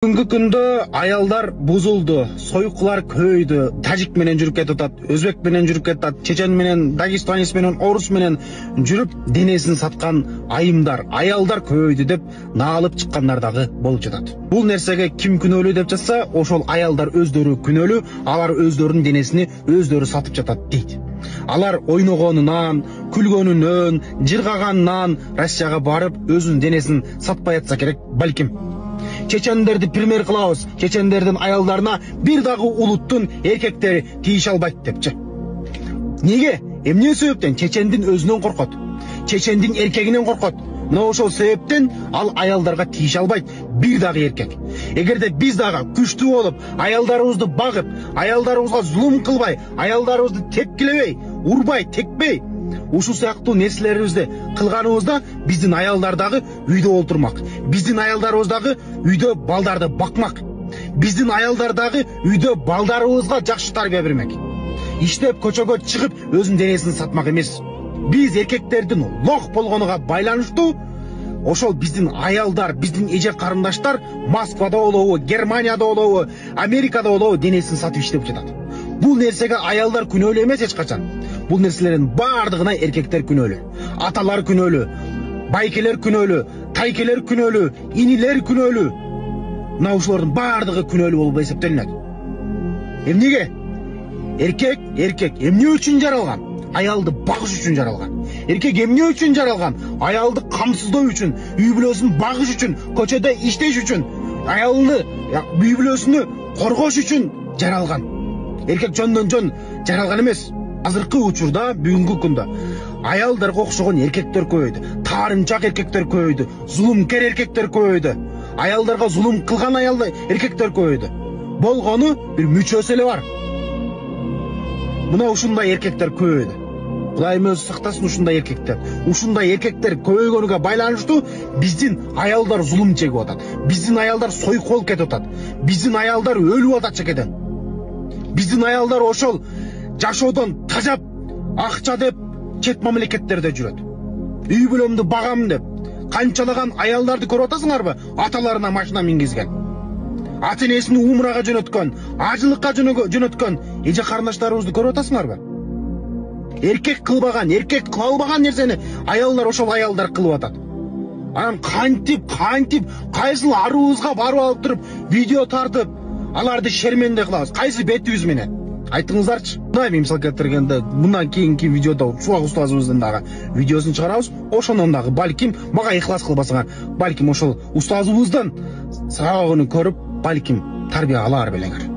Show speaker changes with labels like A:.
A: Бүгүнкү күндө аялдар бузулду, сойкулар көйдү, тажик менен жүрүп кетатат, өзбек менен жүрүп кетатат, чечен менен, дагестанец менен, орус менен жүрүп денесин саткан айымдар, аялдар көйдү деп наалып чыккандар дагы болуп жатат. Бул нерсеге ким күнөөлүү деп жатса, ошол аялдар өздөрү күнөөлүү, алар өздөрүнүн денесини өздөрү сатып жатат дейт. Алар ойногонунан, күлгөнүнөн, жыргаганынан Россияга барып өзүнүн денесин сатпай атса керек, балким. Чечендерди пример кылабыз. Чечендердин аялдарына бир дагы улуттун эркектери тийише албайт депчи. Неге? Эмне себептен? Чечендин өзүнөн коркот. Чечендин эркегинен коркот. Мына ошол себептен ал аялдарга тийише албайт бир дагы эркек. Эгерде биз дагы күчтүү болуп, аялдарыбызды багып, аялдарыбызга зулум кылбай, аялдарыбызды тепкилебей, урбай, текпей, ушул сыяктуу нерселерибизди кылганыбызда биздин аялдар дагы үйдө олтурмак. Биздин аялдарыбыз дагы үйдө балдарды бакмак. Биздин аялдар дагы үйдө балдарыбызга жакшы тарбия бермек. Иштеп көчөгө чыгып өзүнүн денесин сатмак эмес. Биз эркектердин лох болгонуга байланыштуу ошол биздин аялдар, биздин эже карындаштар Москвада болобу, Германияда болобу, Америкада болобу денесин сатып иштеп жатат. Бул нерсеге аялдар күнөөлүү эмес эч качан. Бул нерселердин бардыгына эркектер күнөөлүү. Аталар күнөөлүү, байкелер күнөөлүү, тайкелер күнөөлүү, инилер күнөөлүү. Мына ушулардын бардыгы күнөөлүү болуп эсептелинет. Эмнеге? Эркек эмне үчүн жаралган? Аялды багыш үчүн жаралган. Эркек эмне үчүн жаралган? Аялды камсыздоо үчүн, үй бүлөсүн багыш үчүн, көчөдө иштеш үчүн, аялды, үй бүлөсүнү коргош үчүн жаралган. Эркек жөндөн жөн жаралган эмес. Азыркы учурда, бүгүнкү күндө аялдарга окшогон эркектер көбөйдү. Таарынчак эркектер көбөйдү, зулумкер эркектер көбөйдү. Аялдарга зулум кылган эркектер көбөйдү. Болгону бир мүчөсү эле бар. Мына ушундай эркектер көбөйдү. Кудайым өзү сактасын ушундай эркектер. Ушундай эркектер көбөйгөнүгө байланыштуу биздин аялдар зулум чегип атат. Биздин аялдар сойку болуп кетип атат. Биздин аялдар өлүп атат чекеден. Биздин аялдар ошол жашоодон тажап, акча деп чет мамлекеттерде жүрөт. Үй бүлөмдү багам деп канчалаган аялдарды көрүп атасыңарбы? Аталарына машина мингизген, ата энесин умрага жөнөткөн, ажылыкка жөнөткөн эже карындаштарыбызды көрүп атасыңарбы? Эркек кылбаган, эркек кыла албаган нерсени аялдар ошол аялдар кылып атат. Анан кантип кайсыл арыбызга барып алып туруп видео тартып, аларды шерменде кылабыз. Кайсы бетибиз менен? Айтыңыздарчы. Мен мисал келтиргенде мындан кийинки видеодо Чубак устазыбыздын дагы видеосун чыгарабыз. Ошондон дагы балким мага ыхлас кылбасаңар, балким ошол устазыбыздан сабагын көрүп, балким тарбия алар белеңер.